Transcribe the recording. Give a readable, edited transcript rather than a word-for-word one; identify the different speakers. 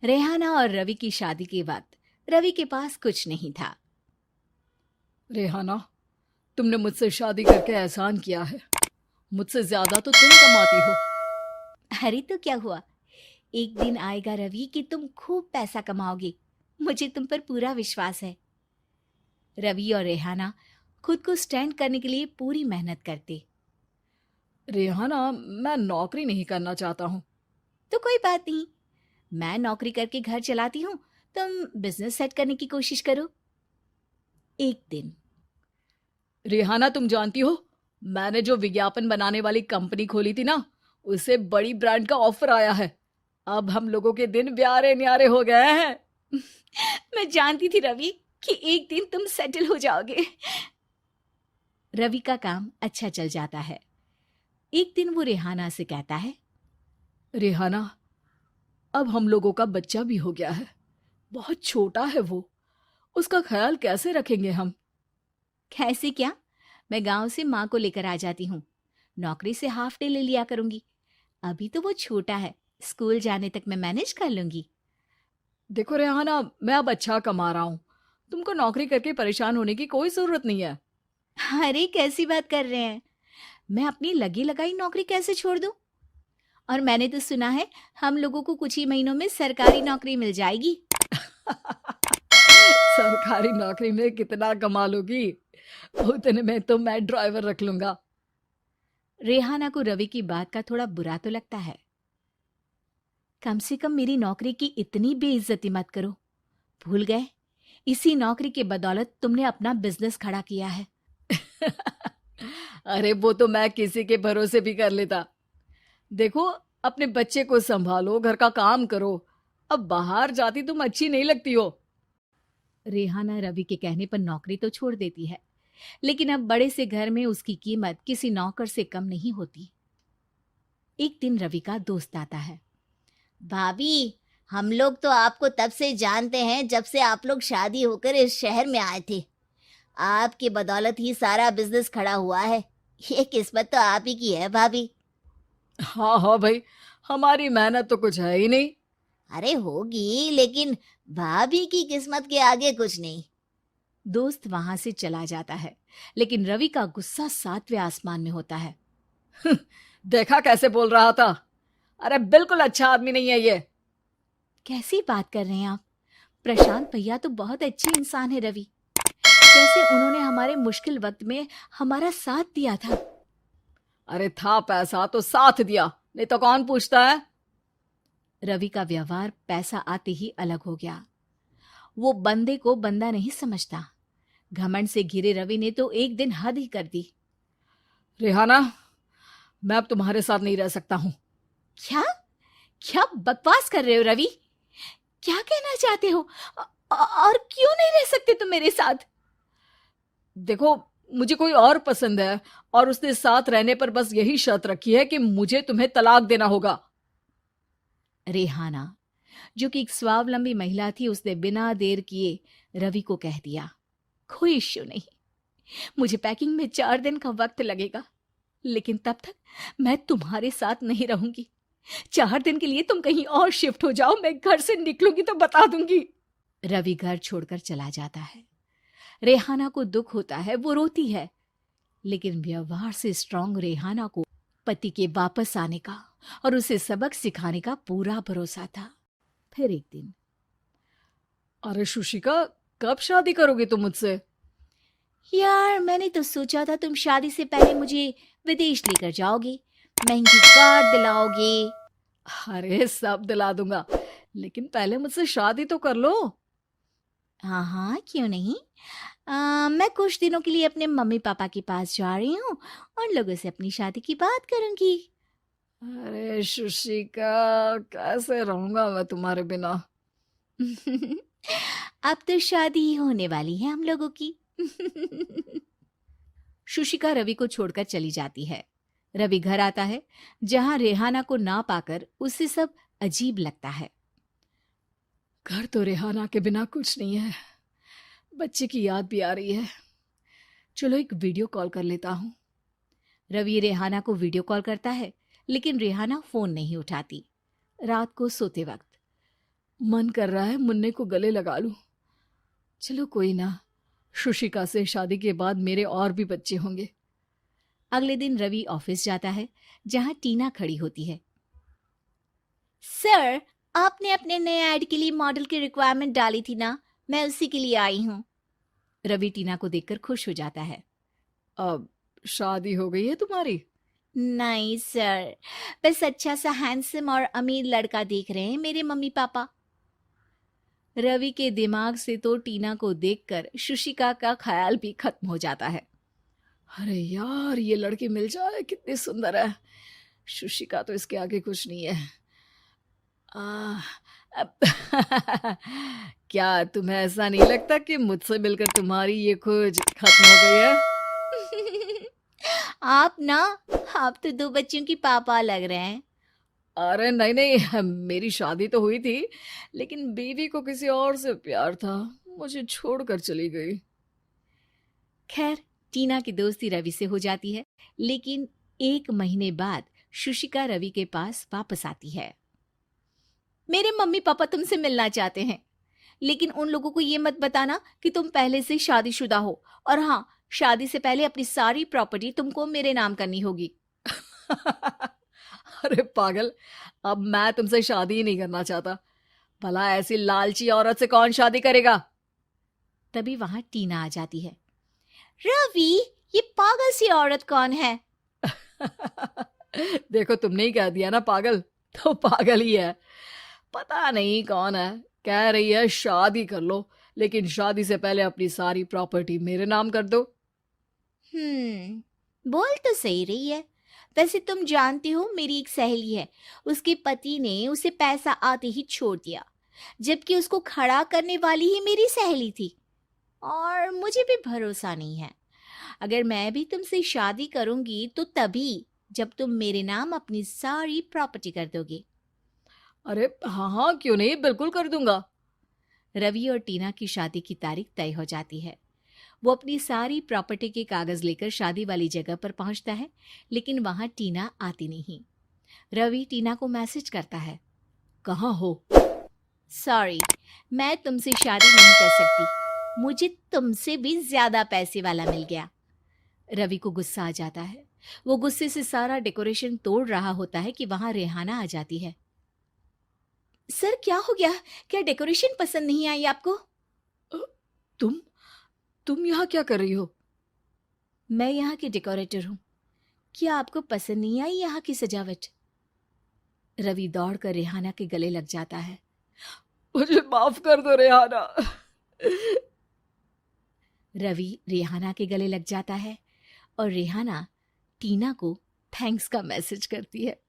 Speaker 1: रेहाना और रवि की शादी के वक्त रवि के पास कुछ नहीं था।
Speaker 2: रेहाना, तुमने मुझसे शादी करके एहसान किया है। मुझसे ज्यादा तो तुम कमाती हो।
Speaker 1: अरे तो क्या हुआ, एक दिन आएगा रवि कि तुम खूब पैसा कमाओगे। मुझे तुम पर पूरा विश्वास है। रवि और रेहाना खुद को स्टैंड करने के लिए पूरी मेहनत करते।
Speaker 2: रेहाना, मैं नौकरी नहीं करना चाहता हूँ।
Speaker 1: तो कोई बात नहीं, मैं नौकरी करके घर चलाती हूँ, तुम बिजनेस सेट करने की कोशिश करो। एक दिन
Speaker 2: रेहाना, तुम जानती हो, मैंने जो विज्ञापन बनाने वाली कंपनी खोली थी ना, उसे बड़ी ब्रांड का ऑफर आया है। अब हम लोगों के दिन ब्यारे न्यारे हो गए हैं।
Speaker 1: मैं जानती थी रवि कि एक दिन तुम सेटल हो जाओगे। रवि का काम अच्छा चल जाता है। एक दिन वो रेहाना से कहता है,
Speaker 2: रेहाना, अब हम लोगों का बच्चा भी हो गया है। बहुत छोटा है वो। उसका ख्याल कैसे रखेंगे हम?
Speaker 1: कैसे क्या, मैं गांव से माँ को लेकर आ जाती हूँ। नौकरी से हाफ डे ले लिया करूंगी। अभी तो वो छोटा है, स्कूल जाने तक मैं मैनेज कर लूंगी।
Speaker 2: देखो रेहाना, मैं अब अच्छा कमा रहा हूँ। तुमको नौकरी करके परेशान होने की कोई जरूरत नहीं है।
Speaker 1: अरे कैसी बात कर रहे हैं, मैं अपनी लगी लगाई नौकरी कैसे छोड़ दूं? और मैंने तो सुना है हम लोगों को कुछ ही महीनों में सरकारी नौकरी मिल जाएगी।
Speaker 2: सरकारी नौकरी में कितना कमा लोगी? उतने में तो मैं ड्राइवर रख लूंगा।
Speaker 1: रेहाना को रवि की बात का थोड़ा बुरा तो लगता है। कम से कम मेरी नौकरी की इतनी बेइज्जती मत करो। भूल गए, इसी नौकरी के बदौलत तुमने अपना बिजनेस खड़ा किया है।
Speaker 2: अरे वो तो मैं किसी के भरोसे भी कर लेता। देखो, अपने बच्चे को संभालो, घर का काम करो। अब बाहर जाती तुम अच्छी नहीं लगती हो।
Speaker 1: रेहाना रवि के कहने पर नौकरी तो छोड़ देती है, लेकिन अब बड़े से घर में उसकी कीमत किसी नौकर से कम नहीं होती। एक दिन रवि का दोस्त आता है। भाभी, हम लोग तो आपको तब से जानते हैं जब से आप लोग शादी होकर इस शहर में आए थे। आपकी बदौलत ही सारा बिजनेस खड़ा हुआ है। ये किस्मत तो आप ही की है भाभी।
Speaker 2: हाँ हाँ भाई, हमारी मेहनत तो कुछ है ही नहीं।
Speaker 1: अरे होगी, लेकिन भाभी की किस्मत के आगे कुछ नहीं। दोस्त वहां से चला जाता है, लेकिन रवि का गुस्सा सातवें आसमान में होता है।
Speaker 2: देखा कैसे बोल रहा था? अरे बिल्कुल अच्छा आदमी नहीं है ये।
Speaker 1: कैसी बात कर रहे हैं आप? प्रशांत भैया तो बहुत अच्छे इंसान है रवि। कैसे उन्होंने हमारे मुश्किल वक्त में हमारा साथ दिया था।
Speaker 2: अरे था पैसा तो साथ दिया, नहीं तो कौन पूछता है?
Speaker 1: रवि का व्यवहार पैसा आते ही अलग हो गया। वो बंदे को बंदा नहीं समझता। घमंड से घिरे रवि ने तो एक दिन हद ही कर दी।
Speaker 2: रेहाना, मैं अब तुम्हारे साथ नहीं रह सकता हूँ।
Speaker 1: क्या क्या बकवास कर रहे हो रवि? क्या कहना चाहते हो? और क्यों नहीं रह सकते तुम मेरे साथ?
Speaker 2: देखो, मुझे कोई और पसंद है, और उसने साथ रहने पर बस यही शर्त रखी है कि मुझे तुम्हें तलाक देना होगा।
Speaker 1: रेहाना, जो कि एक स्वावलंबी महिला थी, उसने बिना देर किए रवि को कह दिया, कोई इश्यू नहीं, मुझे पैकिंग में 4 दिन का वक्त लगेगा, लेकिन तब तक मैं तुम्हारे साथ नहीं रहूंगी। 4 दिन के लिए तुम कहीं और शिफ्ट हो जाओ, मैं घर से निकलूंगी तो बता दूंगी। रवि घर छोड़कर चला जाता है। रेहाना को दुख होता है, वो रोती है, लेकिन व्यवहार से स्ट्रांग रेहाना को पति के वापस आने का और उसे सबक सिखाने का पूरा भरोसा था। फिर एक दिन,
Speaker 2: अरे शुशिका, कब शादी करोगे तुम मुझसे?
Speaker 1: यार मैंने तो सोचा था तुम शादी से पहले मुझे विदेश लेकर जाओगे, महंगी कार दिलाओगे।
Speaker 2: अरे सब दिला दूंगा, लेकिन पहले मुझसे शादी तो कर लो।
Speaker 1: हाँ हाँ, क्यों नहीं। मैं कुछ दिनों के लिए अपने मम्मी पापा के पास जा रही हूँ और लोगों से अपनी शादी की बात करूंगी।
Speaker 2: अरे शुशिका, कैसे रहूंगा मैं तुम्हारे बिना?
Speaker 1: अब तो शादी ही होने वाली है हम लोगों की। शुशिका रवि को छोड़कर चली जाती है। रवि घर आता है, जहां रेहाना को ना पाकर उसे सब अजीब लगता है।
Speaker 2: घर तो रेहाना के बिना कुछ नहीं है। बच्चे की याद भी आ रही है। चलो एक वीडियो कॉल कर लेता हूँ।
Speaker 1: रवि रेहाना को वीडियो कॉल करता है, लेकिन रेहाना फोन नहीं उठाती। रात को सोते वक्त
Speaker 2: मन कर रहा है मुन्ने को गले लगा लूं। चलो कोई ना, शुशिका से शादी के बाद मेरे और भी बच्चे होंगे।
Speaker 1: अगले दिन रवि ऑफिस जाता है, जहां टीना खड़ी होती है। सर, आपने अपने नए ऐड के लिए मॉडल की रिक्वायरमेंट डाली थी ना, मैं उसी के लिए आई हूँ। रवि टीना को देखकर खुश हो जाता है।
Speaker 2: अब शादी हो गई है तुम्हारी?
Speaker 1: नहीं सर, बस अच्छा सा हैंडसम और अमीर लड़का देख रहे हैं मेरे मम्मी पापा। रवि के दिमाग से तो टीना को देखकर शुशिका का ख्याल भी खत्म हो जाता है।
Speaker 2: अरे यार, ये लड़की मिल जाए कितनी सुंदर है। शुशिका तो इसके आगे कुछ नहीं है। आ, अब क्या तुम्हें ऐसा नहीं लगता कि मुझसे मिलकर तुम्हारी ये खोज खत्म हो गई है?
Speaker 1: आप ना, आप तो 2 बच्चों की पापा लग रहे हैं।
Speaker 2: अरे नहीं नहीं, मेरी शादी तो हुई थी, लेकिन बीवी को किसी और से प्यार था, मुझे छोड़कर चली गई।
Speaker 1: खैर, टीना की दोस्ती रवि से हो जाती है, लेकिन 1 महीने बाद शुशिका रवि के पास वापस आती है। मेरे मम्मी पापा तुमसे मिलना चाहते हैं, लेकिन उन लोगों को ये मत बताना कि तुम पहले से शादीशुदा हो, और हाँ, शादी से पहले अपनी सारी प्रॉपर्टी तुमको मेरे नाम करनी होगी।
Speaker 2: अरे पागल, अब मैं तुमसे शादी ही नहीं करना चाहता। भला ऐसी लालची औरत से कौन शादी करेगा?
Speaker 1: तभी वहां टीना आ जाती है। रवि, ये पागल सी औरत कौन है?
Speaker 2: देखो, तुमने ही कह दिया ना पागल, तो पागल ही है। पता नहीं कौन है, कह रही है शादी कर लो, लेकिन शादी से पहले अपनी सारी प्रॉपर्टी मेरे नाम कर दो।
Speaker 1: बोल तो सही रही है। वैसे तुम जानती हो, मेरी एक सहेली है, उसके पति ने उसे पैसा आते ही छोड़ दिया, जबकि उसको खड़ा करने वाली ही मेरी सहेली थी। और मुझे भी भरोसा नहीं है। अगर मैं भी तुमसे शादी करूंगी तो तभी, जब तुम मेरे नाम अपनी सारी प्रॉपर्टी कर दोगे।
Speaker 2: अरे हाँ हाँ, क्यों नहीं, बिल्कुल कर दूंगा।
Speaker 1: रवि और टीना की शादी की तारीख तय हो जाती है। वो अपनी सारी प्रॉपर्टी के कागज लेकर शादी वाली जगह पर पहुंचता है, लेकिन वहां टीना आती नहीं। रवि टीना को मैसेज करता है।
Speaker 2: कहाँ हो?
Speaker 1: सॉरी, मैं तुमसे शादी नहीं कर सकती, मुझे तुमसे भी ज्यादा पैसे वाला मिल गया। रवि को गुस्सा आ जाता है। वो गुस्से से सारा डेकोरेशन तोड़ रहा होता है कि वहां रेहाना आ जाती है। सर, क्या हो गया? क्या डेकोरेशन पसंद नहीं आई आपको?
Speaker 2: अ, तुम यहाँ क्या कर रही हो?
Speaker 1: मैं यहाँ की डेकोरेटर हूँ। क्या आपको पसंद नहीं आई यहाँ की सजावट? रवि दौड़कर रेहाना के गले लग जाता है।
Speaker 2: मुझे माफ कर दो रेहाना।
Speaker 1: रवि रेहाना के गले लग जाता है और रेहाना टीना को थैंक्स का मैसेज करती है।